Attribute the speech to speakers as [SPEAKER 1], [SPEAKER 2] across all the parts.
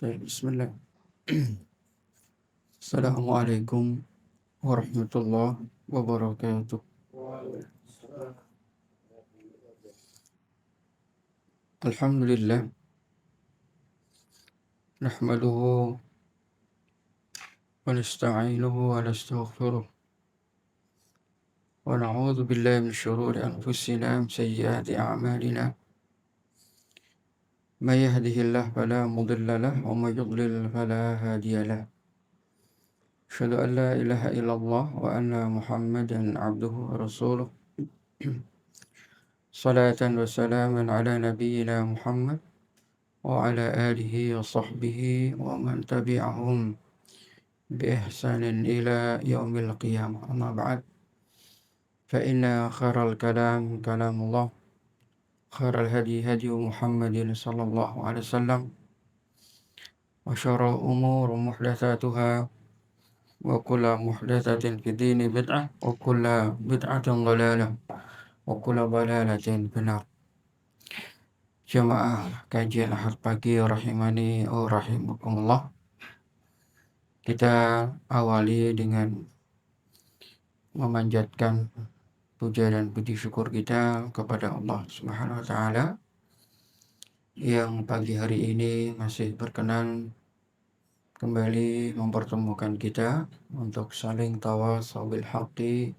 [SPEAKER 1] Bismillah. Assalamualaikum warahmatullahi wabarakatuh. Alhamdulillah. Nahmaduhu wa nasta'inuhu wa nastaghfiruh. Wa na'udzu billahi min syururi anfusina wa sayyiati a'malina. May yahdihillahu fala mudilla lahu wa may yudlil fala hadiya lahu. Asyhadu an la ilaha illallah wa anna Muhammadan 'abduhu wa rasuluh. Salatan wa salaman ala nabiyyina Muhammad wa ala alihi wa sahbihi wa man tabi'ahum bi ihsanin ila yaumil qiyamah. Amma ba'd. Fa inna khairal kalam kalamullah, khairal hadi hadi Muhammadin sallallahu alaihi wasallam, wa syarrul umur muhdatsatuha wa kullu muhdatsatin fid dini bid'ah wa kullu bid'atin dhalalah wa kullu dhalalatin finnar. Jamaah kajian Ahad pagi rahimani wa rahimakumullah. Kita awali dengan memanjatkan puja dan puji syukur kita kepada Allah Subhanahu wa taala yang pagi hari ini masih berkenan kembali mempertemukan kita untuk saling tawasau bil haqqi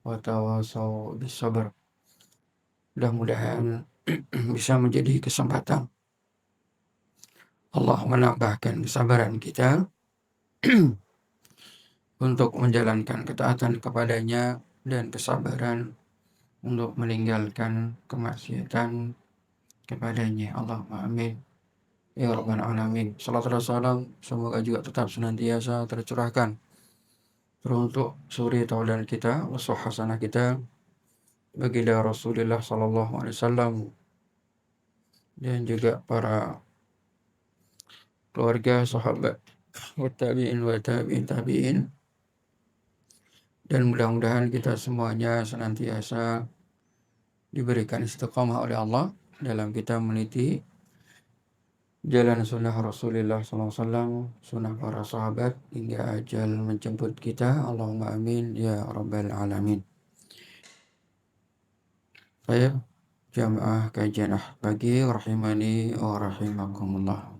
[SPEAKER 1] wa tawasau bis sabr. Mudah-mudahan bisa menjadi kesempatan Allah menambahkan kesabaran kita untuk menjalankan ketaatan kepadanya dan kesabaran untuk meninggalkan kemaksiatan kepadanya. Allahumma amin ya rabbal alamin. Salat dan salam semoga juga tetap senantiasa tercurahkan teruntuk suri tauladan kita, uswah hasanah kita baginda Rasulullah sallallahu alaihi wasallam dan juga para keluarga, sahabat, wa tabi'in, dan mudah-mudahan kita semuanya senantiasa diberikan istiqamah oleh Allah dalam kita meniti jalan sunnah Rasulullah SAW, sunnah para sahabat hingga ajal menjemput kita. Allahumma amin ya rabbal alamin. Saya jamaah kajian pagi rahimani wa rahimakumullah.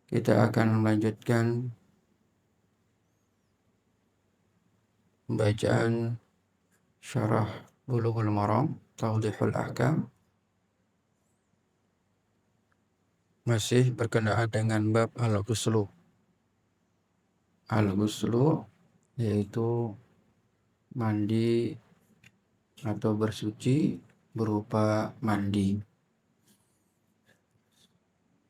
[SPEAKER 1] Kita akan melanjutkan pembacaan syarah Bulughul Maram, Tawdihul Ahkam. Masih berkenaan dengan bab al-ghuslu. Al-ghuslu yaitu mandi atau bersuci berupa mandi.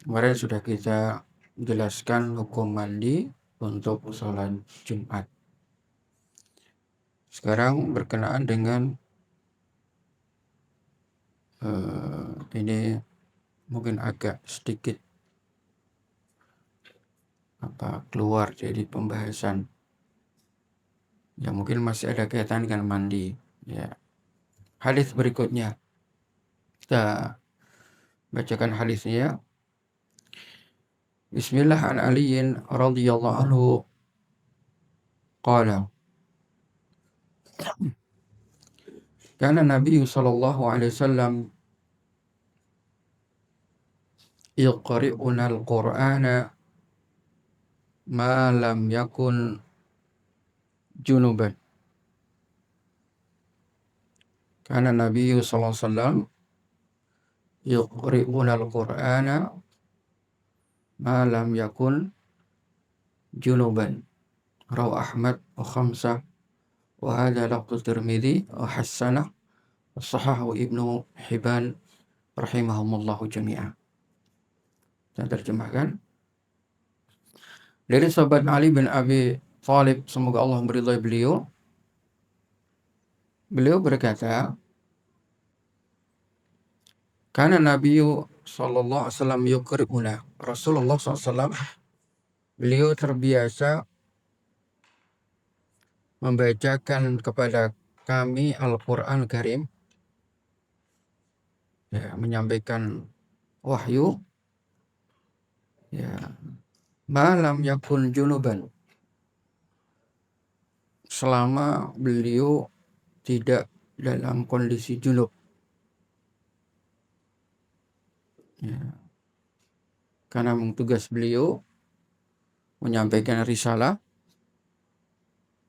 [SPEAKER 1] Kemarin sudah kita jelaskan hukum mandi untuk sholat Jumat. Sekarang berkenaan dengan ini mungkin agak sedikit keluar jadi pembahasan yang mungkin masih ada kaitan dengan mandi. Ya. Hadis berikutnya kita bacakan hadisnya. Bismillah an Aliyin radhiyallahu anhu qala kana Nabi sallallahu alaihi wasallam yaqra'una al-Qur'ana ma lam yakun junuban. Kana Nabi sallallahu alaihi wasallam yaqra'una al-Qur'ana ma lam yakun junuban. Rawahu Ahmad wa khamsah wa hadha lafdhu Tirmidzi wa hasanah wa sahahahu Ibnu Hibban rahimahumullahu jami'an. Saya terjemahkan. Dari sahabat Ali bin Abi Thalib, semoga Allah meridhai beliau. Beliau berkata, kana Nabi sallallahu alaihi wasallam yuqri'una. Rasulullah SAW beliau terbiasa membacakan kepada kami Al-Quran Karim, ya, menyampaikan wahyu Ya, malam yakun junuban, selama beliau tidak dalam kondisi junub. Ya, karena tugas beliau menyampaikan risalah,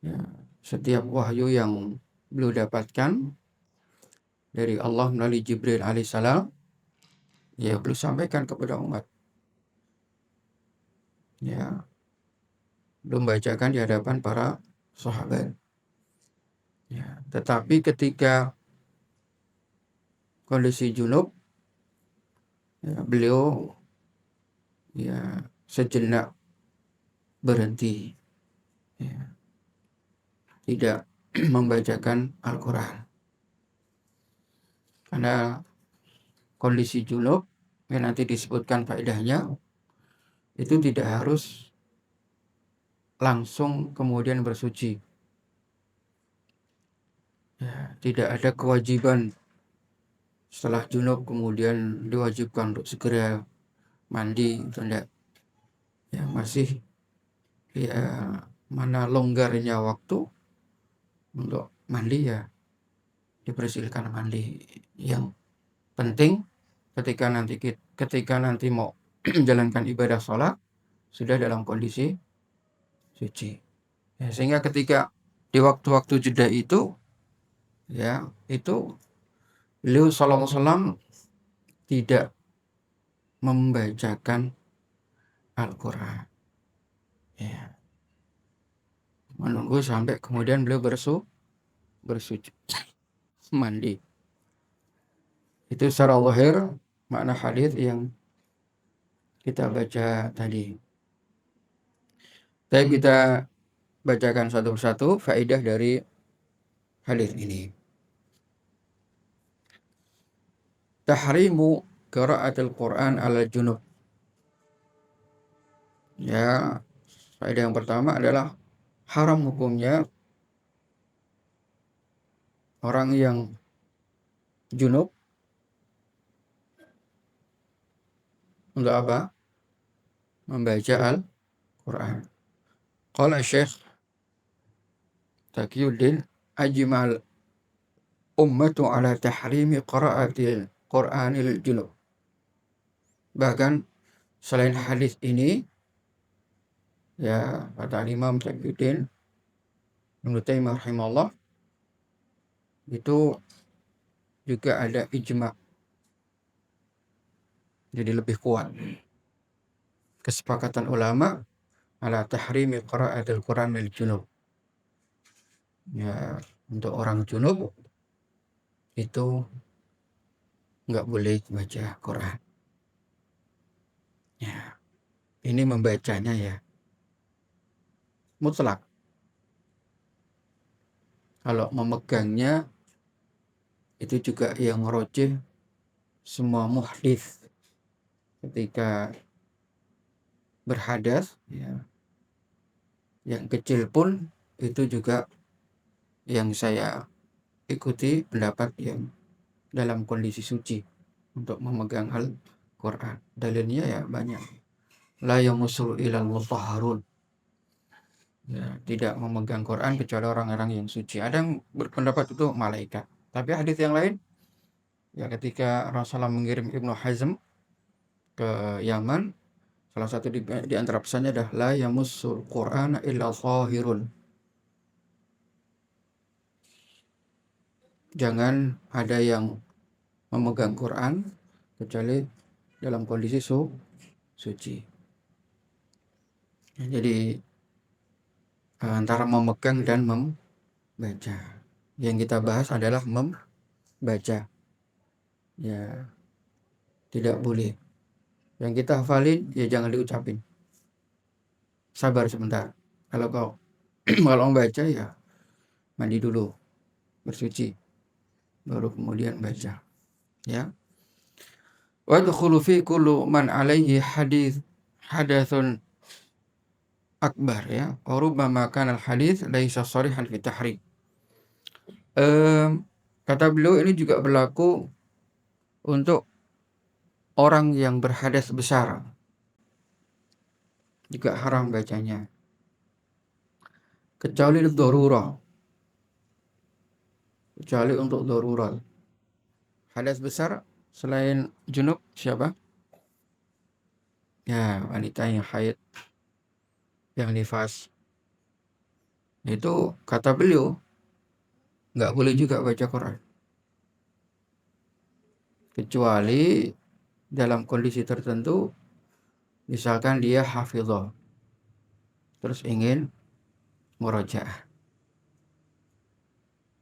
[SPEAKER 1] ya, setiap wahyu yang beliau dapatkan dari Allah melalui Jibril alaihissalam, ya beliau sampaikan kepada umat. Ya, belum bacakan di hadapan para sahabat. Ya, tetapi ketika kondisi junub, ya, beliau ya sejenak berhenti, ya, tidak membacakan Al-Quran. Karena kondisi junub yang nanti disebutkan faedahnya itu tidak harus langsung kemudian bersuci. Ya, tidak ada kewajiban setelah junub kemudian diwajibkan untuk segera mandi, itu enggak. Ya, masih ya mana longgarnya waktu untuk mandi, ya dipersilahkan mandi. Yang penting ketika nanti mau menjalankan ibadah sholat sudah dalam kondisi suci. Ya, sehingga ketika di waktu-waktu jeda itu, ya itu beliau sallallahu alaihi wasallam tidak membacakan Al-Quran. Ya, menunggu sampai kemudian beliau bersuci mandi. Itu secara zahir makna hadis yang kita baca tadi. Tapi kita bacakan satu persatu faedah dari hadis ini. Tahrimu qiraatil Quran ala junub. Ya, faedah yang pertama adalah haram hukumnya orang yang junub untuk apa? Membaca Al-Quran. Qala Syekh Taqiyuddin ajmal ummatu ala tahrimi qiraatil Qur'anil junub. Bahkan selain hadis ini, ya kata Imam Taqiyuddin Ibnu Taimiyah rahimahullah, itu juga ada ijma'. Jadi lebih kuat kesepakatan ulama ala tahrimi qiraatil Qur'anil junub. Ya, untuk orang junub itu nggak boleh baca Quran. Ya, ini membacanya ya mutlak. Kalau memegangnya itu juga yang ngerojeh semua muhdits ketika berhadas, ya, yang kecil pun itu juga yang saya ikuti pendapat yang dalam kondisi suci untuk memegang Al-Quran. Dalilnya ya banyak. La yamusul ilal mutahharun. Ya, tidak memegang Quran kecuali orang-orang yang suci. Ada yang berpendapat itu malaikat. Tapi hadis yang lain, ya ketika Rasulullah mengirim Ibnu Hazm ke Yaman, salah satu di antara pesannya adalah la yamussul Qur'ana illa zahirun. Jangan ada yang memegang Quran kecuali dalam kondisi suci. Ya, jadi antara memegang dan membaca. Yang kita bahas adalah membaca. Ya, tidak boleh. Yang kita hafalin ya jangan diucapin. Sabar sebentar. Kalau membaca ya mandi dulu, bersuci, baru kemudian baca. Ya. Wa yadkhulu fi kullu man alaihi hadathun akbar, ya. Wa rubbama kana al-hadits laisa sharihan fi tahrim. Kata beliau ini juga berlaku untuk orang yang berhadas besar. juga haram bacanya. Kecuali darurah. Kecuali untuk darurat. Hadas besar selain junub siapa? Ya, wanita yang haid, yang nifas. Itu kata beliau nggak boleh juga baca Quran. Kecuali dalam kondisi tertentu, misalkan dia hafidhah, terus ingin murojaah.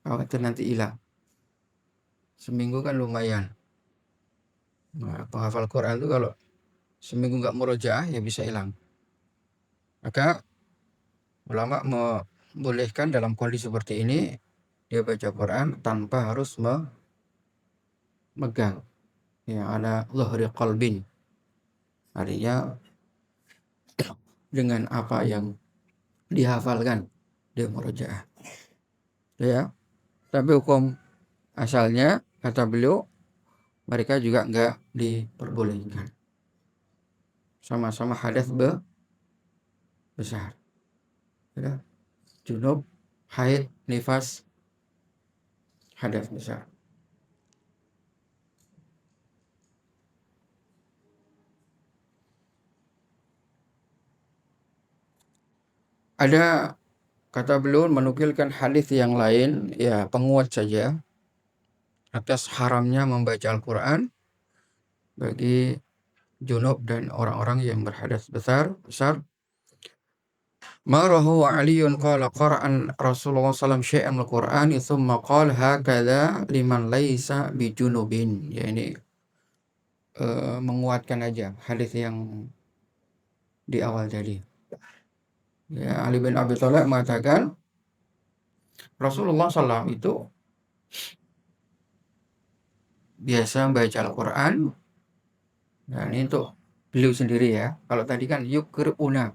[SPEAKER 1] Khawatir nanti hilang. Seminggu kan lumayan. Nah, penghafal Quran itu kalau seminggu nggak murojaah ya bisa hilang. Maka ulama membolehkan dalam kondisi seperti ini dia baca Quran tanpa harus memegang. Ya, ada zuhri qalbin. Artinya dengan apa yang dihafalkan dia murojaah. Ya, tapi hukum asalnya kata beliau mereka juga nggak diperbolehkan. Sama-sama hadas besar. Ya, junub, haid, nifas, hadas besar. Ada kata beliau menukilkan hadis yang lain, ya penguat saja atas haramnya membaca Al-Quran bagi junub dan orang-orang yang berhadas besar. Ma rahu Aliun qala qara'an Rasulullah SAW syai'an al-Qur'an thumma qala hakadha liman laisa bijunubin. Ya ini menguatkan aja hadis yang di awal tadi. Ya, Ali bin Abi Thalib mengatakan Rasulullah SAW itu biasa membaca Al-Quran. Nah, ini untuk beliau sendiri ya. Kalau tadi kan yukri'una,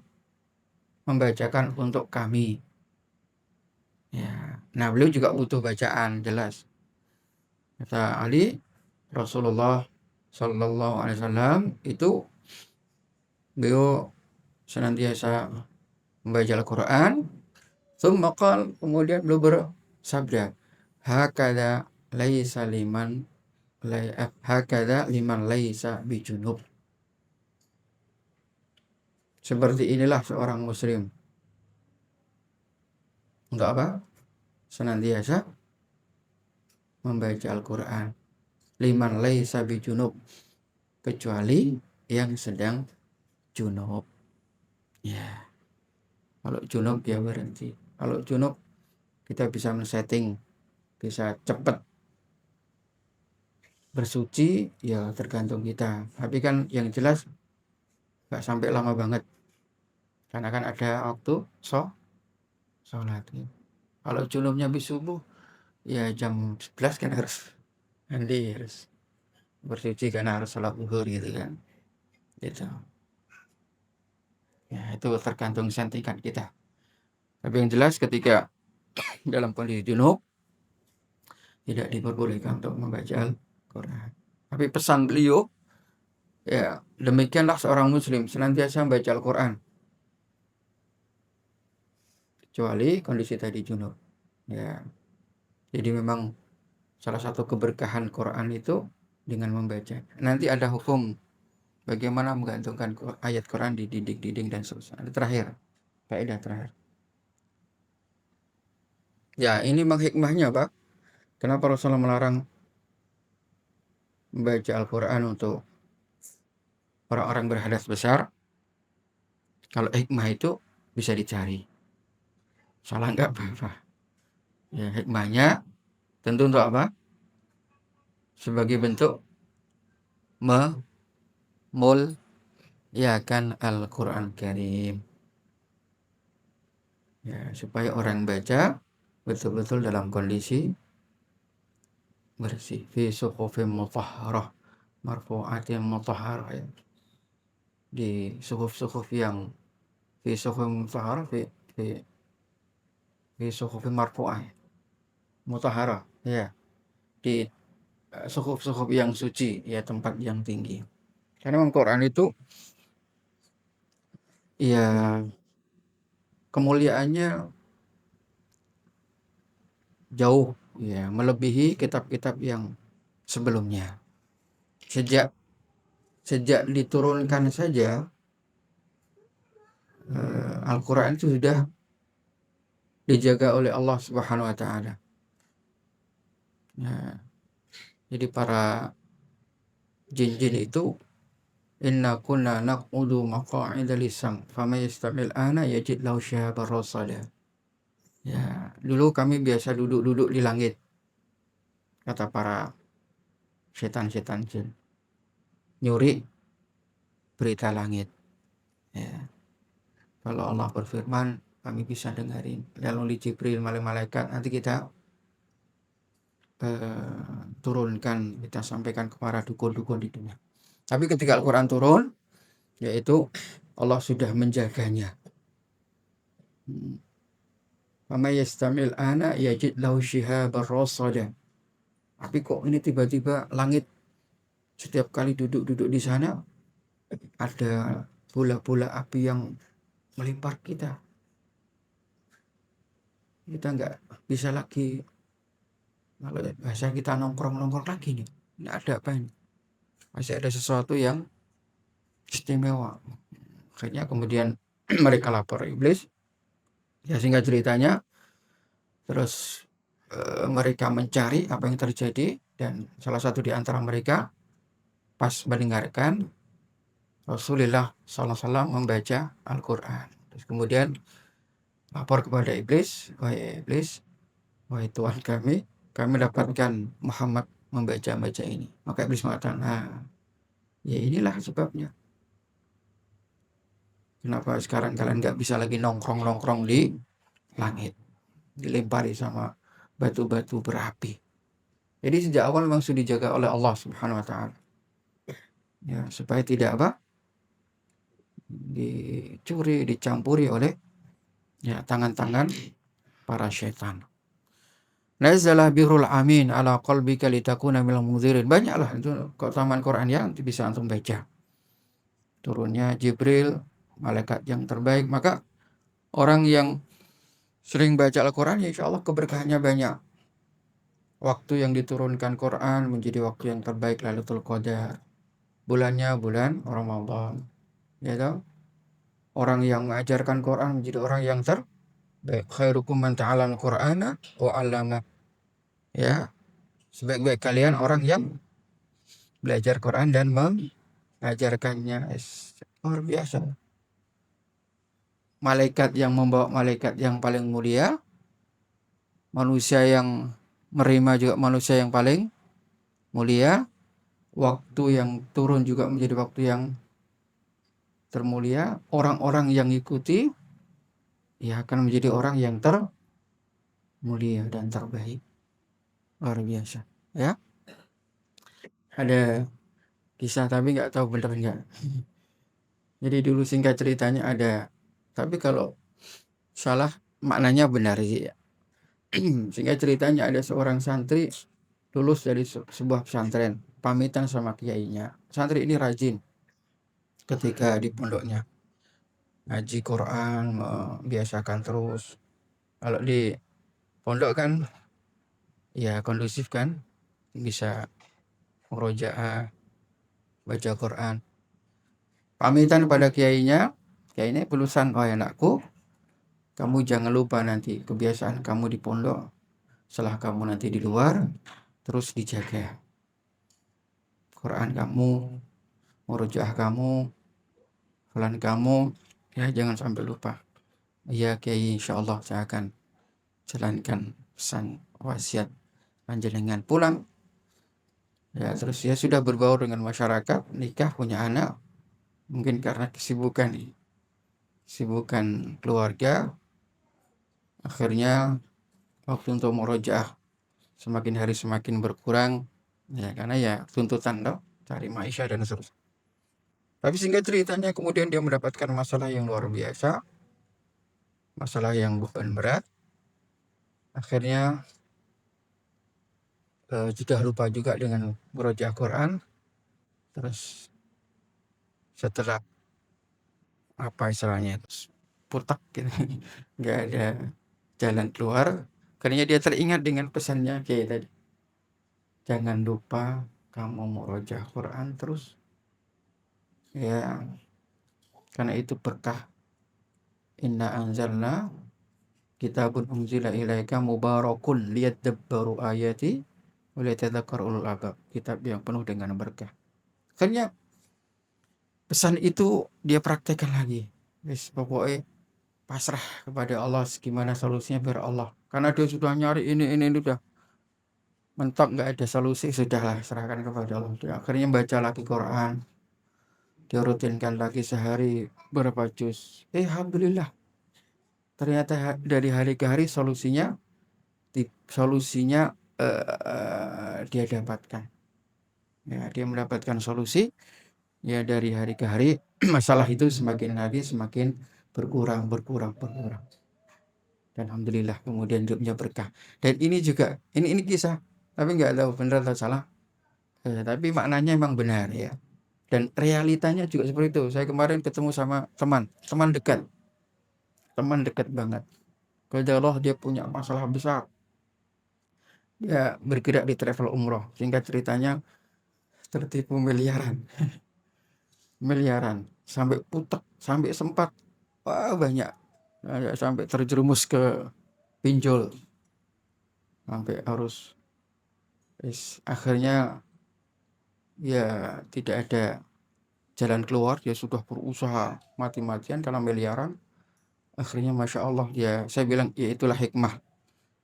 [SPEAKER 1] membacakan untuk kami. Ya. Nah, beliau juga butuh bacaan, jelas. Kata Ali, Rasulullah Sallallahu Alaihi Wasallam itu beliau senantiasa membaca Al-Quran. Kemudian beliau bersabda, hakada laisa liman hakada liman laisa bijunub. Seperti inilah seorang muslim. Untuk apa? Senantiasa membaca Al-Quran. Liman laisa bijunub. Kecuali yang sedang junub. Ya. Kalau junub ya berhenti. Kalau junub kita bisa men-setting, bisa cepat bersuci, ya tergantung kita. Tapi kan yang jelas nggak sampai lama banget. Karena kan ada waktu sholat. Kalau junubnya habis subuh, ya jam 11 kan harus mandi, harus bersuci karena harus sholat zuhur gitu kan. Gitu. Ya itu tergantung sentikan kita. Tapi yang jelas ketika dalam kondisi junub tidak diperbolehkan untuk membaca Al-Quran. Tapi pesan beliau, ya demikianlah seorang muslim senantiasa membaca Al-Quran. Kecuali kondisi tadi junub. Ya. Jadi memang salah satu keberkahan Quran itu dengan membaca. Nanti ada hukum bagaimana menggantungkan ayat Quran di dinding-dinding dan seterusnya. Ini terakhir, faedah terakhir. Ya, ini memang hikmahnya, Pak. Kenapa Rasulullah melarang membaca Al-Quran untuk orang-orang berhadas besar? Kalau hikmah itu bisa dicari. Salah nggak apa-apa. Ya, hikmahnya tentu untuk apa? Sebagai bentuk memuliakan Al-Quran Karim. Ya, supaya orang baca betul-betul dalam kondisi bersih. Fi suhufim mutahharah, marfu'atin mutahharah, ya. Di suhuf-suhuf yang fi suhufim mutahharah, fi suhufim marfu'ah, mutahharah, ya. Di suhuf-suhuf yang suci, ya tempat yang tinggi. Karena memang Quran itu ya kemuliaannya jauh ya melebihi kitab-kitab yang sebelumnya. Sejak sejak diturunkan saja Al-Quran itu sudah dijaga oleh Allah Subhanahu wa taala. Ya, jadi para jin-jin itu inna kunna naq'udu maqa'ida lis-sam faman yastamil ana yajid lahu shihaban rasada. Ya, dulu kami biasa duduk-duduk di langit, kata para setan-setan jin. Nyuri berita langit. Ya. Kalau Allah berfirman, kami bisa dengerin. Lalu Jibril, malaikat, nanti kita turunkan, kita sampaikan kepada dukun-dukun di dunia. Tapi ketika Al-Quran turun, yaitu Allah sudah menjaganya. Fama yastamil ana yajid lahu shihaban rasada. Tapi kok ini tiba-tiba langit setiap kali duduk-duduk di sana ada bola-bola api yang melimpar kita. Kita nggak bisa lagi, kalau bahasa kita nongkrong-nongkrong lagi nih. Ini ada apa ini? Masih ada sesuatu yang istimewa. Akhirnya kemudian mereka lapor iblis. Ya singkat ceritanya, terus mereka mencari apa yang terjadi dan salah satu di antara mereka pas mendengarkan Rasulullah SAW membaca Al-Quran. Terus kemudian lapor kepada iblis, wahai iblis, wahai Tuhan kami dapatkan Muhammad membaca ini. Maka iblis mengatakan, nah, ya inilah sebabnya. Kenapa sekarang kalian nggak bisa lagi nongkrong-nongkrong di langit, dilempari sama batu-batu berapi. Jadi sejak awal memang sudah dijaga oleh Allah Subhanahu wa taala. Ya, supaya tidak dicuri, dicampuri oleh ya tangan-tangan para syaitan. Nazzala birul amin ala qalbika litakuna minal munzirin. Banyaklah itu keutamaan Quran yang bisa antum baca. Turunnya Jibril, malaikat yang terbaik. Maka orang yang sering baca Al-Quran, ya insya Allah keberkahannya banyak. Waktu yang diturunkan Quran menjadi waktu yang terbaik Lailatul Qadar. Bulannya bulan Ramadan. Ya tahu? Orang yang mengajarkan Quran menjadi orang yang terbaik. Khairukum man ta'allama al-Qur'ana wa 'allama. Ya, sebaik-baik kalian orang yang belajar Quran dan mengajarkannya. Luar biasa. Malaikat yang membawa malaikat yang paling mulia, manusia yang menerima juga manusia yang paling mulia, waktu yang turun juga menjadi waktu yang termulia, orang-orang yang ikuti ya akan menjadi orang yang termulia dan terbaik. Luar biasa. Ya, ada kisah tapi nggak tahu benar nggak. Jadi dulu singkat ceritanya ada, tapi kalau salah maknanya benar sih ya. Singkat ceritanya ada seorang santri lulus dari sebuah pesantren, pamitan sama kiainya. Santri ini rajin ketika di pondoknya, ngaji Quran, membiasakan terus. Kalau di pondok kan ya kondusif kan, bisa murojaah, baca Quran. Pamitan pada kiainya pelusan, oh anakku, kamu jangan lupa nanti kebiasaan kamu di pondok, setelah kamu nanti di luar, terus dijaga Quran kamu, murojaah kamu, bulan kamu, ya jangan sampai lupa. Ya Kiai, insya Allah saya akan jalankan pesan wasiat panjenengan. Pulang, ya terus ya sudah berbaur dengan masyarakat, nikah, punya anak. Mungkin karena kesibukan keluarga, akhirnya waktu untuk murojaah semakin hari semakin berkurang, ya karena ya tuntutan loh, cari maisha dan seterusnya. Tapi singkat ceritanya kemudian dia mendapatkan masalah yang luar biasa, masalah yang beban berat. Akhirnya sudah lupa juga dengan murojaah Quran. Terus setelah apa istilahnya, putak gitu, nggak ada jalan keluar. Akhirnya dia teringat dengan pesannya kayak tadi, jangan lupa kamu murojaah Quran terus, ya, karena itu berkah. Inna anzalna kitabun unzila ilaika mubarakun liyadabbaru ayati wa liyatadzakkar ulul albab. Kitab yang penuh dengan berkah. Akhirnya pesan itu dia praktekkan lagi. Wis pokoknya pasrah kepada Allah, gimana solusinya biar Allah. Karena dia sudah nyari ini udah mentok, nggak ada solusi, sudahlah serahkan kepada Allah. Dia akhirnya baca lagi Quran, dia rutinkan lagi sehari berapa juz. Alhamdulillah, ternyata dari hari ke hari solusinya dia dapatkan. Ya, dia mendapatkan solusi. Ya, dari hari ke hari masalah itu semakin hari semakin berkurang. Dan alhamdulillah kemudian hidupnya berkah. Dan ini juga ini kisah, tapi nggak tahu benar atau salah. Tapi maknanya memang benar ya. Dan realitanya juga seperti itu. Saya kemarin ketemu sama teman dekat banget. Kalau dia punya masalah besar, dia bergerak di travel umroh. Singkat ceritanya tertipu miliaran, sampai putek, sampai sempat banyak, sampai terjerumus ke pinjol, sampai harus akhirnya ya tidak ada jalan keluar. Dia sudah berusaha mati-matian karena miliaran. Akhirnya Masya Allah, saya bilang ya itulah hikmah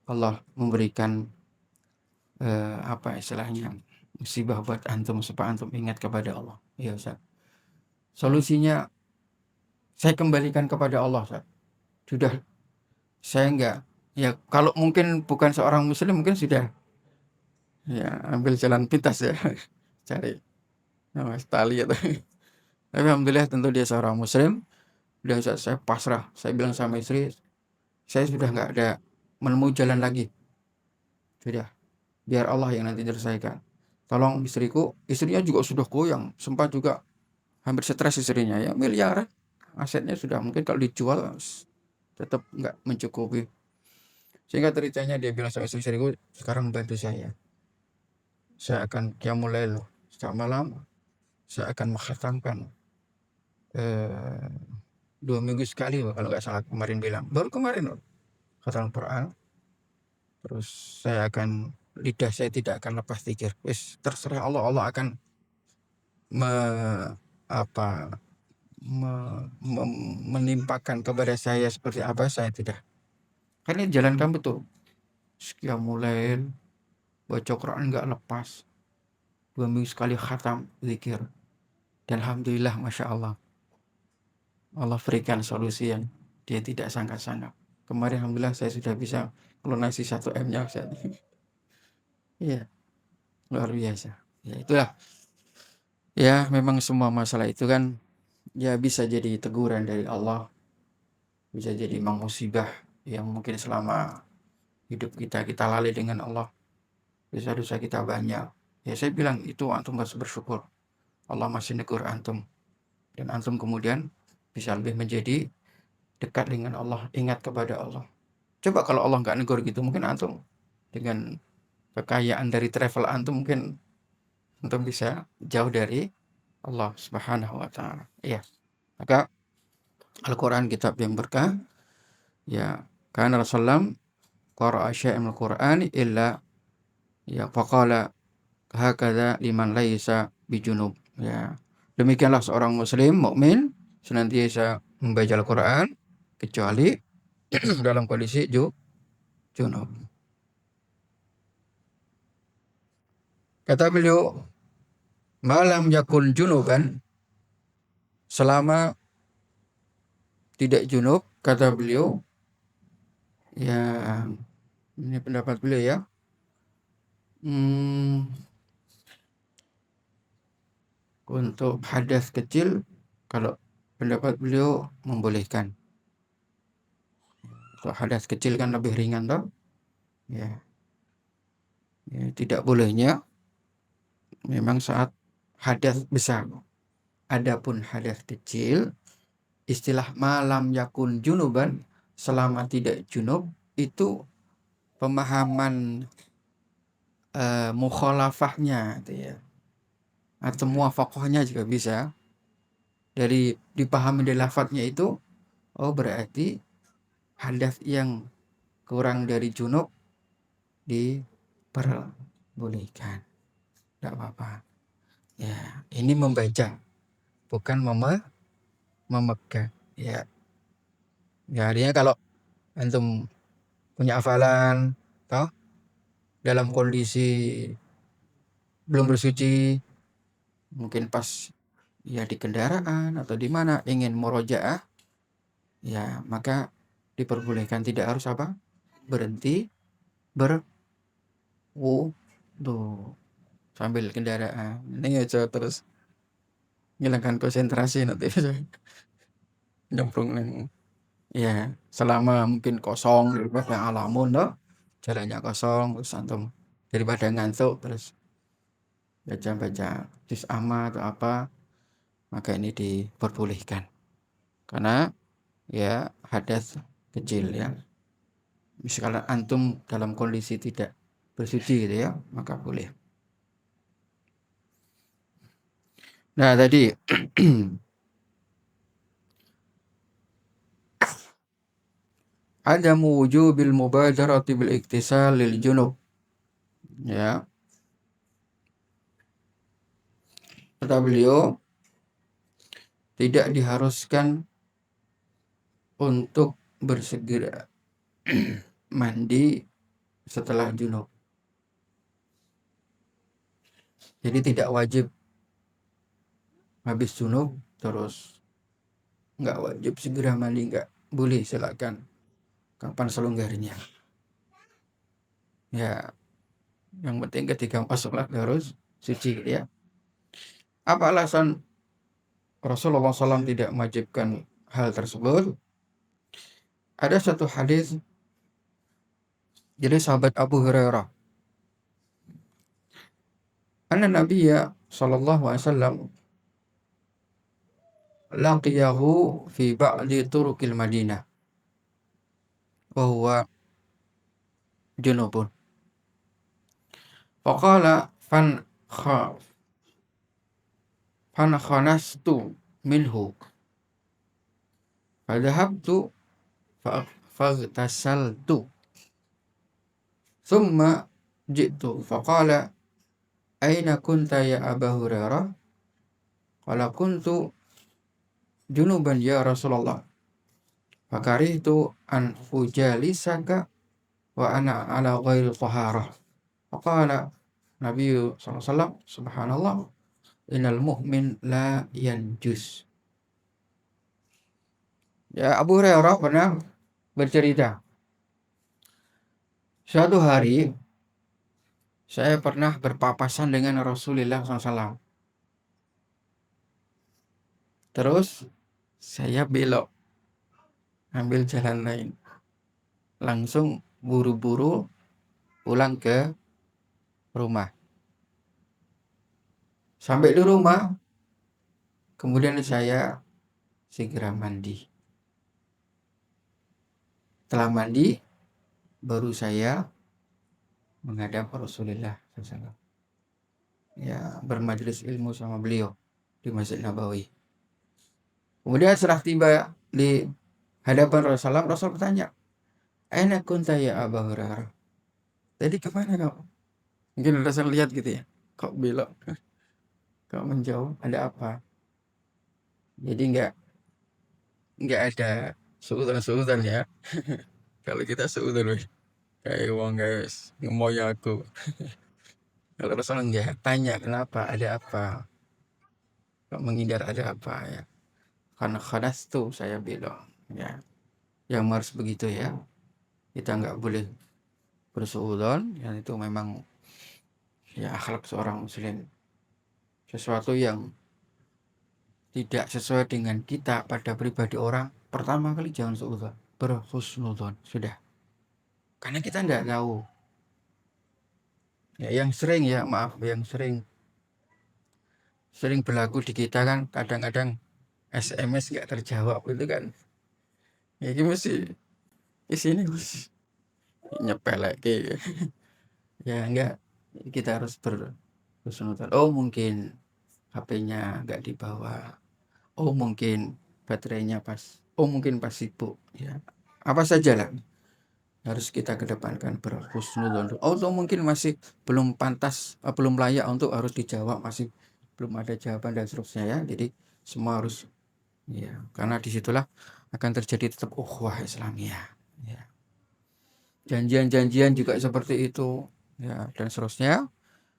[SPEAKER 1] Allah memberikan apa istilahnya, musibah buat antum supaya antum ingat kepada Allah. Ya Ustaz, solusinya saya kembalikan kepada Allah Ustaz. Sudah, saya enggak, ya kalau mungkin bukan seorang muslim mungkin sudah ya ambil jalan pintas ya, cari tali atau tapi alhamdulillah tentu dia seorang muslim. Udah Ustaz, saya pasrah, saya bilang sama istri, saya sudah enggak ada menemui jalan lagi, sudah biar Allah yang nanti menyelesaikan. Tolong istrinya juga sudah goyang, sempat juga hampir stres istrinya, ya miliaran asetnya sudah mungkin kalau dijual tetap nggak mencukupi. Sehingga ceritanya dia bilang sama istriku, sekarang bantu saya akan qiyamul lail setiap malam, saya akan mengkhatamkan 2 minggu sekali kalau nggak salah kemarin bilang, baru kemarin khatam Quran. Terus lidah saya tidak akan lepas zikir. Wis terserah Allah, Allah akan menimpakan kepada saya seperti apa, saya tidak. Karena jalan kamu tuh qiyamul lail, baca Quran nggak lepas, 2 minggu sekali khatam zikir. Dan alhamdulillah Masya Allah, Allah berikan solusi yang dia tidak sangka-sangka. Kemarin alhamdulillah saya sudah bisa melunasi 1M-nya Ustaz. Iya, luar biasa. Ya itulah. Ya memang semua masalah itu kan ya bisa jadi teguran dari Allah, bisa jadi memang musibah yang mungkin selama hidup kita lalai dengan Allah, dosa-dosa kita banyak. Ya saya bilang itu antum harus bersyukur, Allah masih negur antum, dan antum kemudian bisa lebih menjadi dekat dengan Allah, ingat kepada Allah. Coba kalau Allah nggak negur gitu, mungkin antum dengan kekayaan dari travel antum mungkin antum bisa jauh dari Allah Subhanahu wa Ta'ala. Iya, maka Al-Quran kitab yang berkah. Ya, karena Rasulullah qara'a syai'an al-Qur'an illa ya faqala hakadha liman laisa bijunub. Ya, demikianlah seorang muslim mukmin senantiasa membaca Al-Quran kecuali dalam kondisi junub. Kata beliau, malam yakun junuban, selama tidak junub, kata beliau, ya ini pendapat beliau ya. Untuk hadas kecil, kalau pendapat beliau membolehkan. Untuk hadas kecil kan lebih ringan toh. Ya, tidak bolehnya memang saat hadas besar. Adapun hadas kecil istilah malam yakun junuban, selama tidak junub, itu pemahaman mukhalafahnya itu ya, atau muwafaqahnya juga bisa dari dipahami dari lafadznya itu. Oh berarti hadas yang kurang dari junub diperbolehkan, tidak apa-apa ya. Ini membaca, bukan memegang ya. Ya artinya kalau antum punya hafalan toh dalam kondisi belum bersuci, mungkin pas ya di kendaraan atau di mana ingin murojaah, ya maka diperbolehkan, tidak harus apa, berhenti berwudu sambil kendaraan. Ini aja terus ngilangkan konsentrasi nanti nyemplung neng. Ya selama mungkin kosong daripada alamun loh, jalannya kosong, terus antum daripada ngantuk terus baca-baca juz amma atau apa, maka ini diperbolehkan karena ya hadas kecil ya. Misalkan antum dalam kondisi tidak bersuci gitu ya, maka boleh. Nah tadi ada wujubil mubadarati bil iktisal lil junub ya. Kata beliau, tidak diharuskan untuk bersegera mandi setelah junub. Jadi tidak wajib habis junub terus, nggak wajib segera mandi, nggak boleh, silakan kapan selonggarnya ya. Yang penting ketika pas sholat harus suci ya. Apa alasan Rasulullah SAW tidak mewajibkan hal tersebut? Ada satu hadis dari sahabat Abu Hurairah, anna Nabiyya sallallahu alaihi wasallam laqiyahu fi ba'di turuqil Madinah wa huwa junubun. Faqala khanastu minhu fadhahabtu faghtasaltu thumma ji'tu faqala aina kunta ya Aba Hurairah? Qala kuntu junuban ya Rasulullah, fakarihtu an ujalisaka wa ana ala ghairi taharah. Faqala Nabi sallallahu alaihi wasallam, subhanallah, innal mu'min la yanjus. Ya, Abu Hurairah pernah bercerita, suatu hari saya pernah berpapasan dengan Rasulullah SAW. Terus saya belok, ambil jalan lain, langsung buru-buru pulang ke rumah. Sampai di rumah, kemudian saya segera mandi. Setelah mandi, baru saya menghadap Rasulullah SAW. Ya, bermajelis ilmu sama beliau di Masjid Nabawi. Kemudian setelah tiba di hadapan Rasulullah, Rasul bertanya, aina kunta ya Abu Hurairah? Tadi kemana kau? Mungkin Rasul lihat gitu ya, kok belok, kok menjauh, ada apa? Jadi nggak ada seudan ya. Kalau kita seudan, kayak uang guys ngemoy aku. Kalau Rasul enggak, tanya kenapa, ada apa? Kok menghindar, ada apa ya? Karena khadas tuh saya bilang ya, yang harus begitu ya. Kita nggak boleh bersuudzon, yang itu memang ya akhlak seorang muslim. Sesuatu yang tidak sesuai dengan kita pada pribadi orang, pertama kali jangan suudzon, berhusnudzon sudah. Karena kita nggak tahu. Ya, yang sering berlaku di kita kan kadang-kadang SMS nggak terjawab itu kan, ya ini mesti di sini Mas nyepelek ya enggak, kita harus berhusnuzon. Oh mungkin HP-nya nggak dibawa, oh mungkin baterainya oh mungkin pas sibuk, ya apa saja lah harus kita kedepankan berhusnuzon. Oh atau mungkin masih belum pantas, belum layak untuk harus dijawab, masih belum ada jawaban dan seterusnya ya. Jadi semua harus, ya karena disitulah akan terjadi tetap ukhuwah Islamiyah, ya. Janjian-janjian juga seperti itu, ya dan seterusnya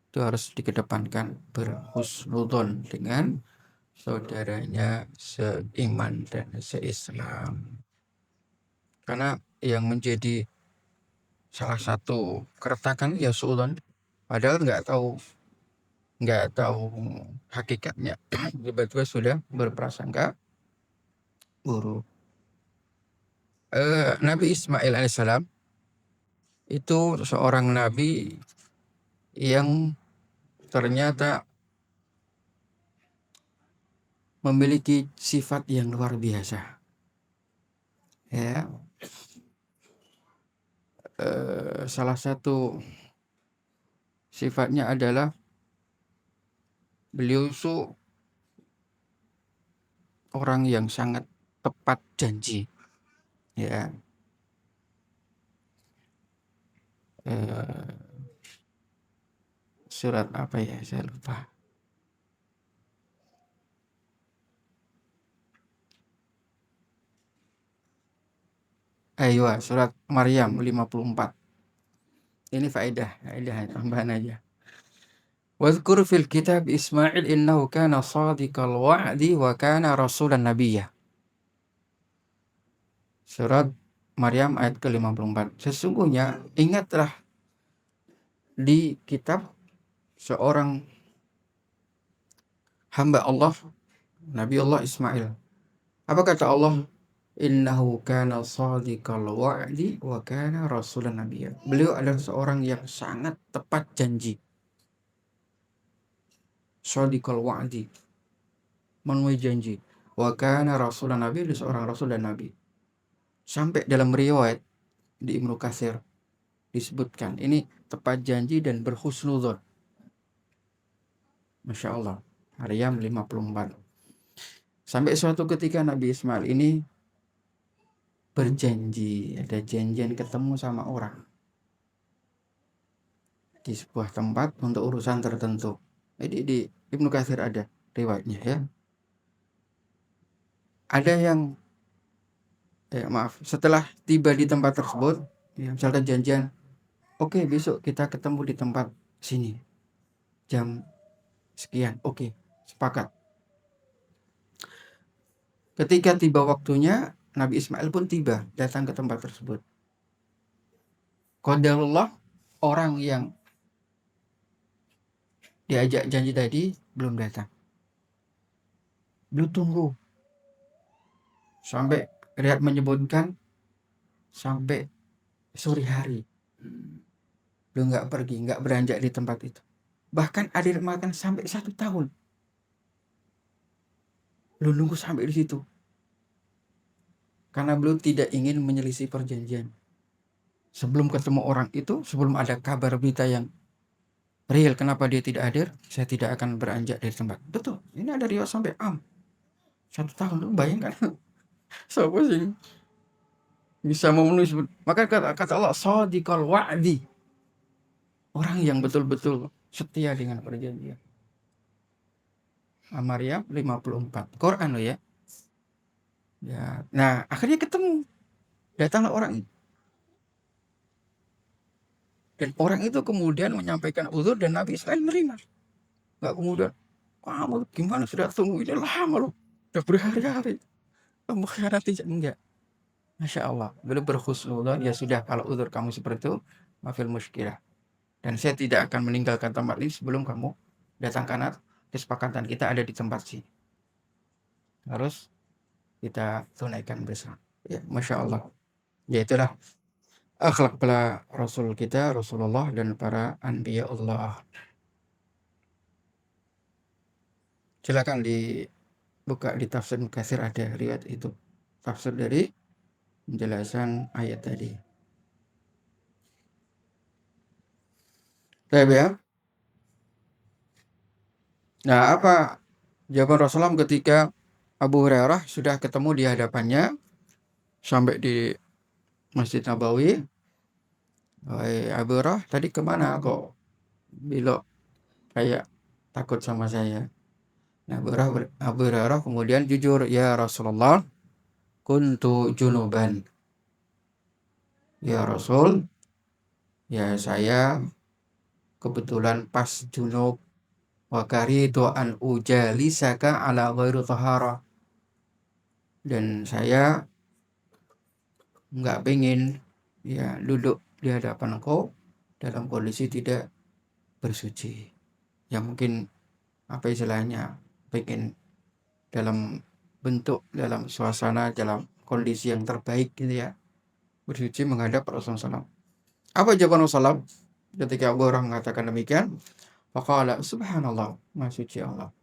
[SPEAKER 1] itu harus dikedepankan berhusnuzon dengan saudaranya seiman dan seislam. Karena yang menjadi salah satu keretakan ya suudzon, padahal nggak tahu hakikatnya, tiba-tiba sudah berprasangka buruk. Nabi Ismail alaihissalam itu seorang nabi yang ternyata memiliki sifat yang luar biasa, ya. Salah satu sifatnya adalah beliau orang yang sangat tepat janji, ya. Surat apa ya, saya lupa. Ayo, surat Maryam 54. Ini faedah tambahan aja. Wadhkur fil kitab Ismail innahu kana shadiqal wa'di wa kana rasulan nabiyya. Surat Maryam ayat ke-54. Sesungguhnya ingatlah di kitab seorang hamba Allah, Nabi Allah Ismail. Apa kata Allah? Innahu kana shadiqal wa'di wa kana rasulan nabiyya. Beliau adalah seorang yang sangat tepat janji. Shadiqal wa'di, memenuhi janji. Wa kana rasulan nabiyya, seorang rasul dan nabi. Sampai dalam riwayat di Ibnu Katsir disebutkan ini tepat janji dan berhusnuzon. Masya Allah. Maryam 54. Sampai suatu ketika Nabi Ismail ini berjanji, ada janjian ketemu sama orang di sebuah tempat untuk urusan tertentu. Jadi di Ibnu Katsir ada riwayatnya, ya. Ada yang setelah tiba di tempat tersebut, ya, misalkan janjian, oke, besok kita ketemu di tempat sini jam sekian, oke, sepakat. Ketika tiba waktunya, Nabi Ismail pun tiba, datang ke tempat tersebut. Qadarullah, orang yang diajak janji tadi belum datang. Belum tunggu. Sampai riwayat menyebutkan sampai sore hari. Belum nggak pergi, nggak beranjak di tempat itu. Bahkan ada yang makan sampai 1 tahun. Belum nunggu sampai di situ. Karena belum tidak ingin menyelisih perjanjian. Sebelum ketemu orang itu, sebelum ada kabar berita yang real kenapa dia tidak hadir, saya tidak akan beranjak dari tempat. Betul, ini ada riwayat sampai 1 tahun, lu bayangkan. Siapa sih bisa memenuhi? Maka kata Allah, shadiqal wa'di, orang yang betul-betul setia dengan perjanjian. Maryam 54. Quran lo ya. Ya. Nah, akhirnya ketemu. Datanglah orang itu. Dan orang itu kemudian menyampaikan uzur dan Nabi Ismail menerima. Enggak kemudian, kamu gimana sudah tunggu ini lama loh. Udah berhari-hari. Kamu khianati, enggak. Masya Allah. Beliau berhusnuzon, ya sudah kalau uzur kamu seperti itu, mafil musykilah. Dan saya tidak akan meninggalkan tempat ini sebelum kamu datang, karena kesepakatan kita ada di tempat sini. Harus kita tunaikan bersama. Ya, Masya Allah. Ya itulah akhlak para Rasul kita, Rasulullah dan para anbiya Allah. Silakan buka di tafsir Mukatsir ada riwayat itu. Tafsir dari penjelasan ayat tadi. Baik ya. Nah, apa jawaban Rasulullah ketika Abu Hurairah sudah ketemu di hadapannya sampai di Masjid Nabawi? Wahai Abu Hurairah, tadi kemana kok belok kayak takut sama saya? Nah, Abu Hurairah kemudian jujur, ya Rasulullah, kuntu junuban. Ya Rasul, ya saya kebetulan pas junub, wa karitu an ujalisaka ala ghairu tahara. Dan saya nggak pengen ya duduk di hadapan engkau dalam kondisi tidak bersuci. Ya mungkin apa istilahnya, pengen dalam bentuk, dalam suasana, dalam kondisi yang terbaik gitu ya, bersuci menghadap Rasulullah SAW. Apa jawaban Rasulullah ketika Abu Hurairah mengatakan demikian? Faqala subhanallah, maha suci Allah.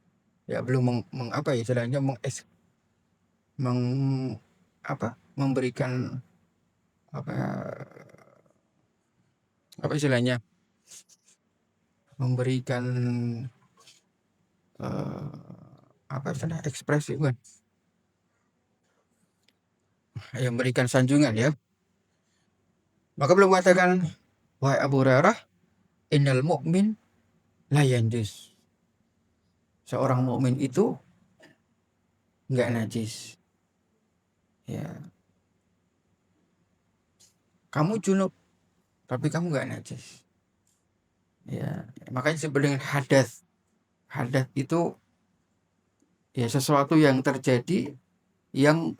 [SPEAKER 1] Ya belum apa istilahnya memberikan apa istilahnya, memberikan apa istilah ekspresi bukan, yang memberikan sanjungan ya. Maka belum mengatakan, wahai Abu Hurairah, innal mu'min la yanjus. Seorang mukmin itu nggak najis. Ya, kamu junub, tapi kamu nggak najis. Ya, makanya disebut dengan hadas. Hadas itu ya sesuatu yang terjadi yang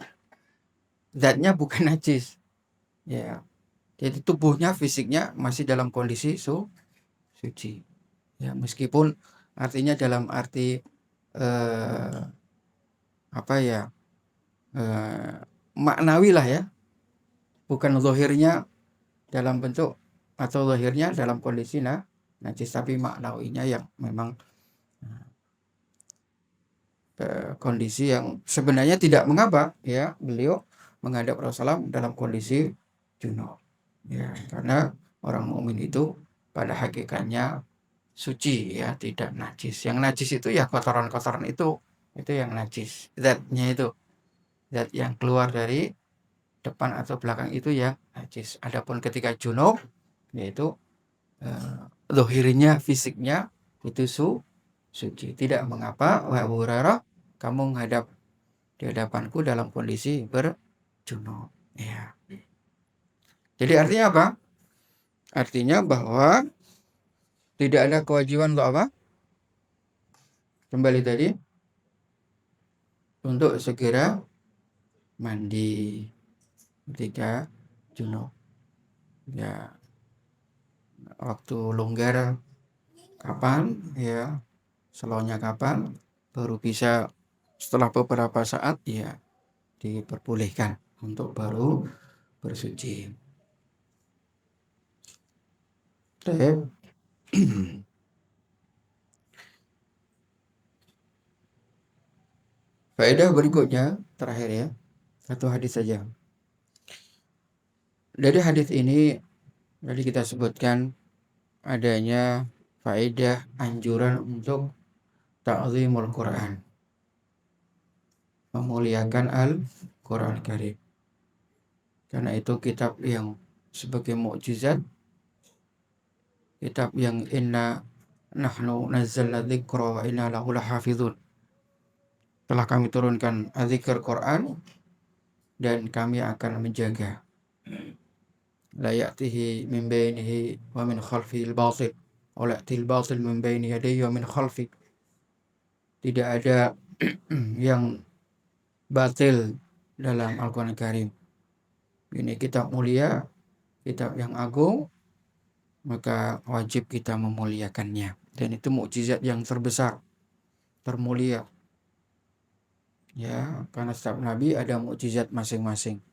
[SPEAKER 1] zatnya bukan najis. Ya, jadi tubuhnya, fisiknya masih dalam kondisi suci. Ya, meskipun artinya dalam arti apa ya, maknawi lah ya, bukan zahirnya dalam bentuk atau zahirnya dalam kondisi najis, tapi maknawinya yang memang kondisi yang sebenarnya tidak mengapa ya beliau menghadap Rasulullah dalam kondisi junub. Ya, karena orang mukmin itu pada hakikatnya suci ya, tidak najis. Yang najis itu ya kotoran-kotoran itu yang najis. Zatnya itu, zat yang keluar dari depan atau belakang itu yang najis. Adapun ketika junub yaitu zahirnya, fisiknya itu suci. Tidak mengapa wahai Abu Hurairah kamu menghadap di hadapanku dalam kondisi berjunub. Ya. Jadi artinya apa? Artinya bahwa tidak ada kewajiban untuk apa? Kembali tadi, untuk segera mandi ketika junub. Ya, waktu longgar kapan? Ya, slownya kapan? Baru bisa setelah beberapa saat ya diperbolehkan untuk baru bersuci. Faedah berikutnya terakhir ya, satu hadis saja. Dari hadis ini tadi kita sebutkan adanya faedah anjuran untuk ta'zimul Quran, memuliakan Al-Quran Karim. Karena itu kitab yang sebagai mukjizat, kitab yang inna nahnu nazzalna dzikra wa inna lahu lahafizun. Telah kami turunkan zikir Quran dan kami akan menjaga. La ya'tihi min bainihi wa min khalfihi al-batil wa la ya'tihi al-batil min baini yadayhi wa min khalfi. Tidak ada yang batil dalam Al-Quran Karim. Ini kitab mulia, kitab yang agung, maka wajib kita memuliakannya. Dan itu mukjizat yang terbesar, termulia. Ya, karena setiap nabi ada mukjizat masing-masing.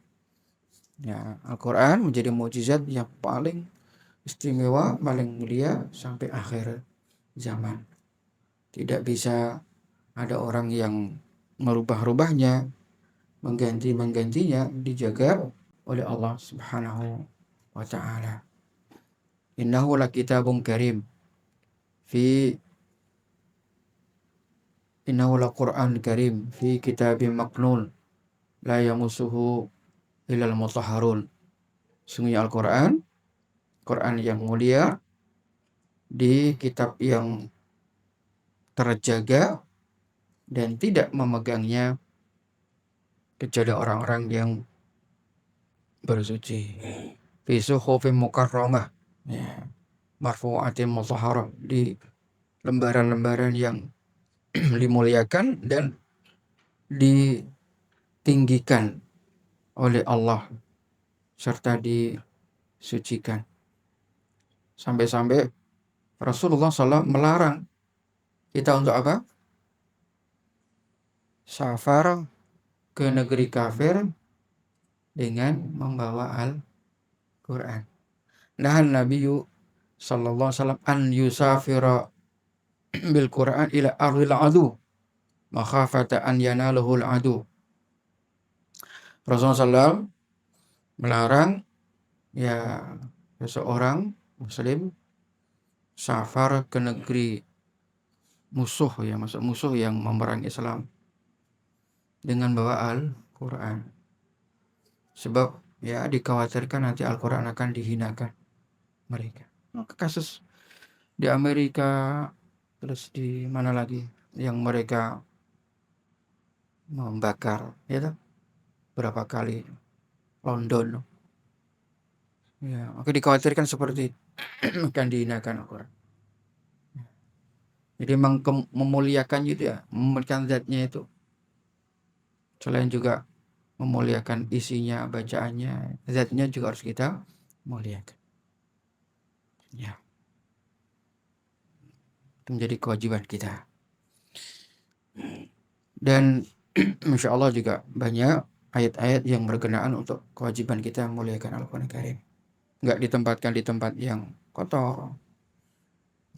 [SPEAKER 1] Ya, Al-Quran menjadi mukjizat yang paling istimewa, paling mulia sampai akhir zaman. Tidak bisa ada orang yang merubah-rubahnya, menggantinya dijaga oleh Allah Subhanahu wa ta'ala. Innahu lakitabun karim fi innahu laqur'an karim fi kitabim maknun la yamassuhu illal mutahharun. Sungguhnya Al-Quran, Quran yang mulia, di kitab yang terjaga dan tidak memegangnya kecuali orang-orang yang bersuci. Fi suhufin mukarramah, ya, marfu'atin mutahharah, di lembaran-lembaran yang dimuliakan dan ditinggikan oleh Allah serta disucikan. Sampai-sampai Rasulullah SAW melarang kita untuk apa? Safar ke negeri kafir dengan membawa Al-Quran. Nahan Nabiyu sallallahu alaihi wasallam an yusafira bil Quran ila ardil adu makhafata an yanaluhul adu. Rasulullah SAW melarang ya seseorang muslim safar ke negeri musuh, ya, masuk musuh yang memerangi Islam dengan bawa Al-Quran. Sebab ya dikhawatirkan nanti Al-Quran akan dihinakan mereka. Maka kasus di Amerika, terus di mana lagi yang mereka membakar, ya, berapa kali London, ya, maka dikhawatirkan seperti akan dihinakan Al-Quran. Jadi memang memuliakan itu, ya, memuliakan zatnya itu, selain juga memuliakan isinya, bacaannya, zatnya juga harus kita muliakan. Ya, itu menjadi kewajiban kita. Dan Masya Allah juga banyak ayat-ayat yang berkenaan untuk kewajiban kita memuliakan Al-Quran Karim. Nggak ditempatkan di tempat yang kotor,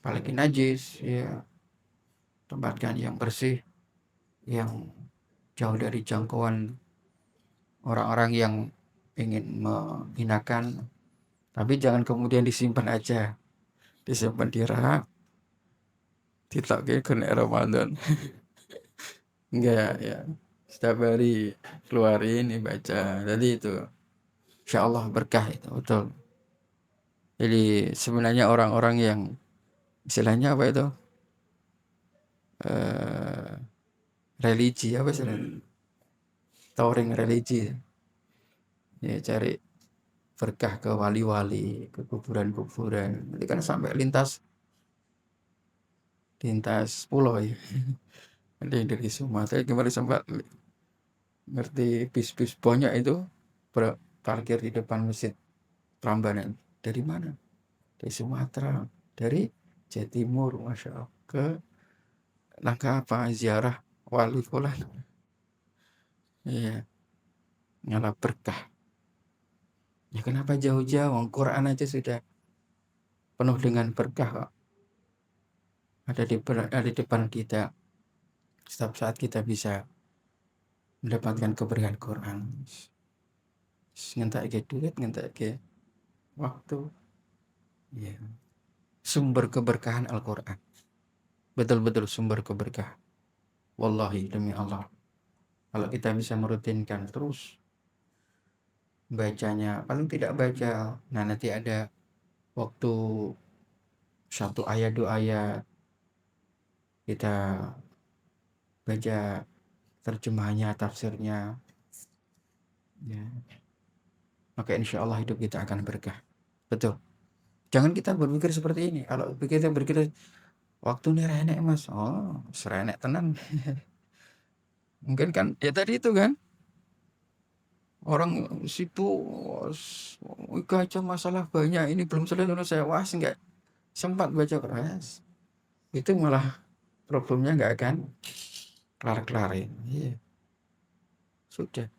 [SPEAKER 1] apalagi najis, ya, tempatkan yang bersih, yang jauh dari jangkauan orang-orang yang ingin menghinakan. Tapi jangan kemudian disimpan aja, disimpan di rak, ditaruh kena Ramadan. Enggak, ya, setiap hari keluarin baca. Jadi itu insya Allah berkah itu, betul. Jadi sebenarnya orang-orang yang istilahnya apa itu, religi apa sih, touring religi, ya, cari berkah ke wali-wali, ke kuburan-kuburan. Jadi kan sampai lintas pulau, ya. Ada yang dari Sumatera, kemarin sempat ngerti bis-bis banyak itu parkir di depan Masjid Prambanan. Dari mana? Dari Sumatera, dari Jawa Timur, Masya Allah. Ke langkah apa? Ziarah wali fulan. Iya, ngalah berkah. Ya kenapa jauh-jauh? Quran aja sudah penuh dengan berkah kok. Ada di depan kita. Setiap saat kita bisa mendapatkan keberkahan Quran. Ngentak duit, ngentak waktu. Ya. Sumber keberkahan Al-Quran. Betul-betul sumber keberkahan. Wallahi, demi Allah. Kalau kita bisa merutinkan terus bacanya, paling tidak baca, nah nanti ada waktu satu ayat, dua ayat kita baca terjemahannya, tafsirnya, ya, maka insya Allah hidup kita akan berkah. Betul. Jangan kita berpikir seperti ini. Kalau kita berpikir waktu ini renek mas, oh serenek tenang. Mungkin kan ya tadi itu kan, orang situ aja masalah banyak, ini belum selesai, wah nggak sempat baca Quran. Itu malah problemnya nggak akan kelar-kelar. Iya. Sudah.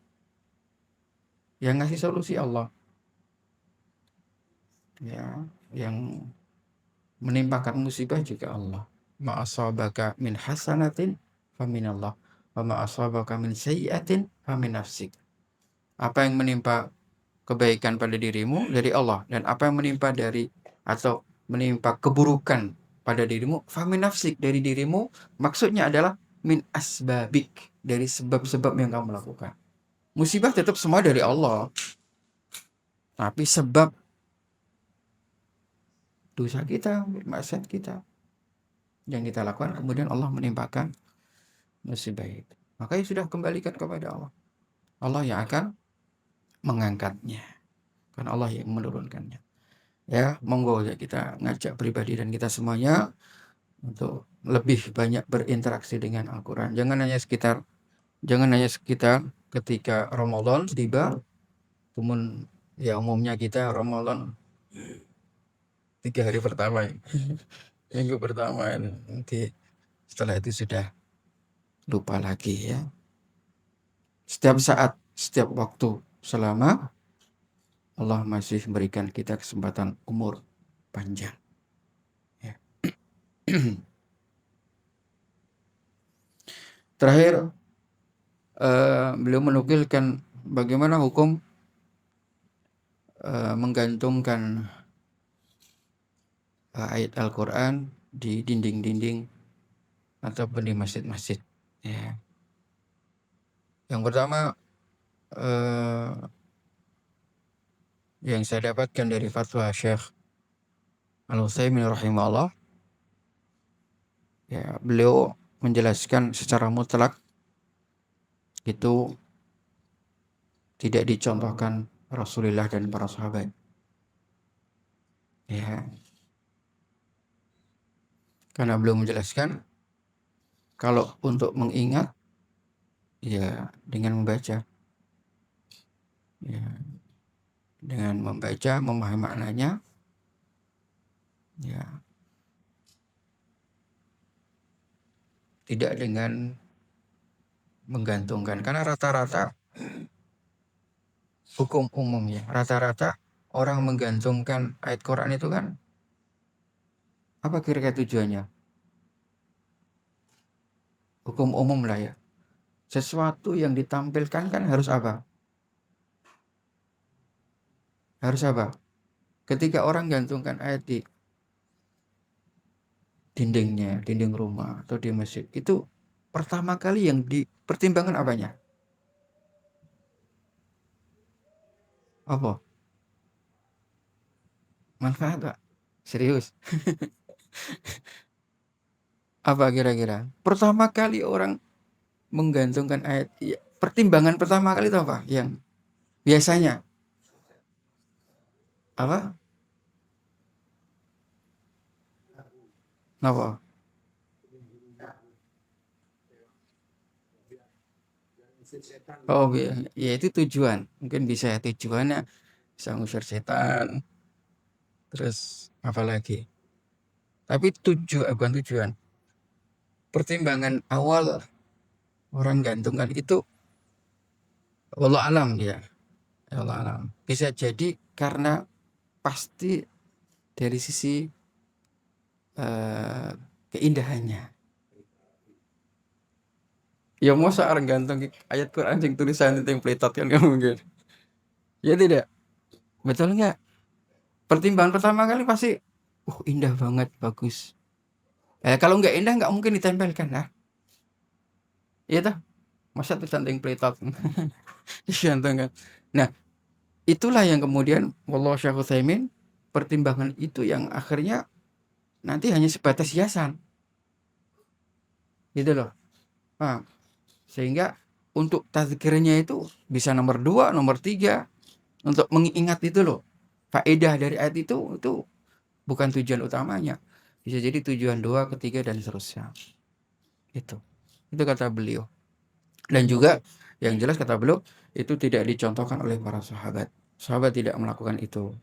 [SPEAKER 1] Yang ngasih solusi Allah. Ya, yang menimpakan musibah juga Allah. Ma asabaka min hasanatin faminallah Wa ma asabaka min sayyi'atin famin nafsik. Apa yang menimpa kebaikan pada dirimu dari Allah, dan apa yang menimpa keburukan pada dirimu famin nafsik, dari dirimu. Maksudnya adalah min asbabik, dari sebab-sebab yang kamu lakukan. Musibah tetap semua dari Allah, tapi sebab dosa kita, maksiat kita yang kita lakukan, kemudian Allah menimpakan musibah itu. Makanya sudah kembalikan kepada Allah. Allah yang akan mengangkatnya, kan Allah yang menurunkannya. Ya, monggo ya kita ngajak pribadi dan kita semuanya untuk lebih banyak berinteraksi dengan Al-Quran. Jangan hanya sekitar ketika Ramadan tiba, namun ya umumnya kita Ramadan 3 hari pertama, minggu pertama, nanti setelah itu sudah lupa lagi ya. Setiap saat, setiap waktu, selama Allah masih memberikan kita kesempatan umur panjang. Ya. Terakhir, beliau menukilkan bagaimana hukum menggantungkan ayat Al-Quran di dinding-dinding ataupun di masjid-masjid. Ya. Yang pertama, yang saya dapatkan dari fatwa Syekh Al-Utsaimin rahimahullah, ya, beliau menjelaskan secara mutlak itu tidak dicontohkan Rasulullah dan para sahabat. Ya. Karena beliau menjelaskan kalau untuk mengingat ya dengan membaca. Ya. Dengan membaca, memahami maknanya, ya, tidak dengan menggantungkan. Karena rata-rata hukum umumnya, rata-rata orang menggantungkan ayat Quran itu kan, apa kira-kira tujuannya? Hukum umum lah ya. Sesuatu yang ditampilkan kan harus apa? Harus apa? Ketika orang gantungkan ayat di dindingnya, dinding rumah atau di masjid, itu pertama kali yang dipertimbangkan apanya? Apa? Manfaat, Pak? Serius? Apa kira-kira? Pertama kali orang menggantungkan ayat, ya, pertimbangan pertama kali itu apa? Yang biasanya apa? Apa? Oh, ya itu tujuan. Mungkin bisa tujuannya bisa ngusir setan. Terus apa lagi? Tapi bukan tujuan. Pertimbangan awal orang gantungkan itu wallah alam ya. Allah alam. Bisa jadi karena pasti dari sisi keindahannya. Ya masa orang gantung ayat Quran yang tulisan itu yang peletot kan nggak mungkin. Ya tidak. Betul nggak? Pertimbangan pertama kali pasti, indah banget, bagus. Kalau nggak indah nggak mungkin ditempelkan lah. Iya toh? Masa tulisan yang peletot digantung kan? Nah, itulah yang kemudian wallahu Syekh Utsaimin, pertimbangan itu yang akhirnya nanti hanya sebatas hiasan. Gitu loh. Nah, sehingga untuk tazkirnya itu bisa nomor 2, nomor 3, untuk mengingat itu loh. Faedah dari ayat itu bukan tujuan utamanya. Bisa jadi tujuan 2, ketiga dan seterusnya. Itu kata beliau. Dan juga yang jelas kata beliau itu tidak dicontohkan oleh para sahabat. Sahabat tidak melakukan itu.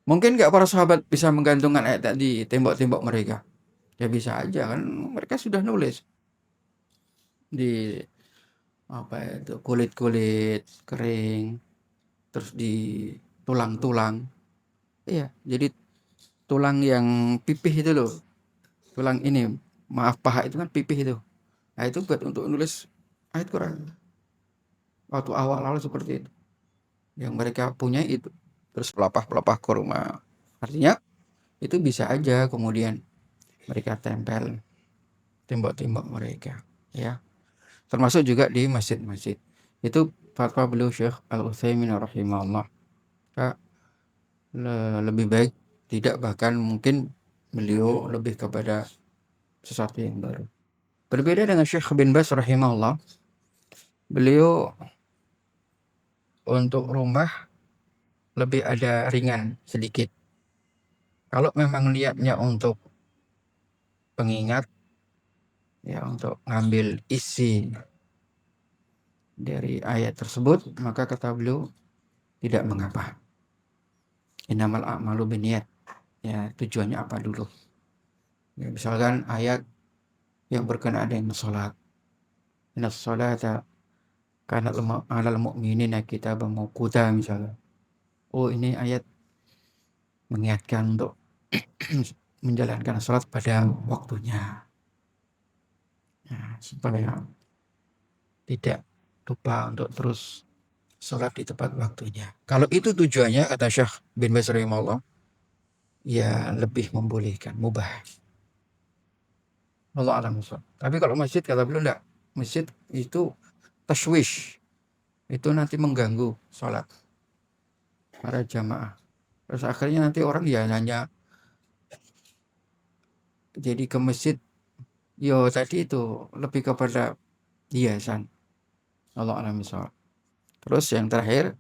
[SPEAKER 1] Mungkin nggak para sahabat bisa menggantungkan ayat di tembok-tembok mereka? Ya bisa aja kan, mereka sudah nulis di apa itu, kulit-kulit kering, terus di tulang-tulang. Iya, jadi tulang yang pipih itu loh. Tulang ini, maaf, paha itu kan pipih itu. Nah, itu buat untuk nulis ayat Quran. Waktu awal-awal seperti itu. Yang mereka punya itu. Terus pelepah-pelepah kurma. Artinya itu bisa aja kemudian mereka tempel tembok-tembok mereka. Ya. Termasuk juga di masjid-masjid. Itu fatwa beliau Syekh Al-Utsaimin rahimahullah. Lebih baik tidak, bahkan mungkin beliau lebih kepada sesuatu yang baru. Berbeda dengan Syekh bin Baz rahimahullah, beliau untuk rumah lebih ada ringan sedikit. Kalau memang niatnya untuk pengingat, ya untuk ngambil isi dari ayat tersebut, maka kata beliau tidak mengapa. Innamal a'malu binniyat. Ya, tujuannya apa dulu? Ya, misalkan ayat yang berkenaan dengan sholat. Inna sholata karena alal mu'minina kitaban mawquta misalnya. Oh, ini ayat mengingatkan untuk menjalankan sholat pada waktunya. Nah, supaya tidak lupa untuk terus sholat di tepat waktunya. Kalau itu tujuannya, kata Syekh bin Baz rahimahullah, ya lebih membolehkan, mubah. Allah alam. Tapi kalau masjid, kata beliau enggak. Masjid itu tashwish. Itu nanti mengganggu sholat para jamaah. Terus akhirnya nanti orang ya hanya jadi ke masjid. Yo tadi itu lebih kepada hiasan. Allah alam sholat. Terus yang terakhir,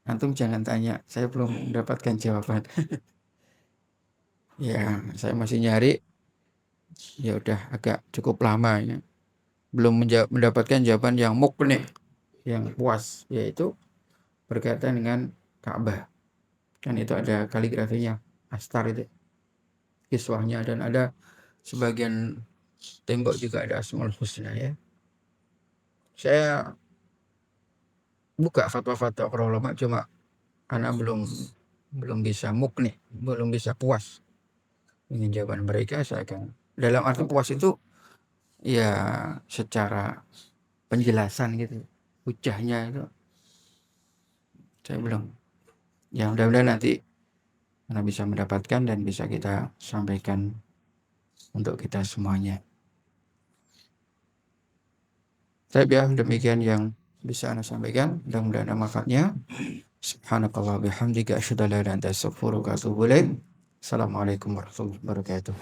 [SPEAKER 1] antum jangan tanya, saya belum mendapatkan jawaban. Ya, saya masih nyari. Ya udah agak cukup lama ya. Belum mendapatkan jawaban yang mukni, yang puas, yaitu berkaitan dengan Ka'bah. Kan itu ada kaligrafinya, astar itu, kiswahnya, dan ada sebagian tembok juga ada Asmaul Husna ya. Saya buka fatwa-fatwa para ulama, cuma anak belum bisa mukni, belum bisa puas dengan jawaban mereka. Saya akan, dalam arti puas itu ya secara penjelasan gitu, hujahnya itu saya belum. Ya mudah-mudahan nanti Anda bisa mendapatkan dan bisa kita sampaikan untuk kita semuanya. Saya biar demikian yang bisa Anda sampaikan, mudah-mudahan ada manfaatnya. Subhanakallah bihamdika asyhadu an la ilaha illa anta astaghfiruka wa atubu ilaik. Assalamualaikum warahmatullahi wabarakatuh.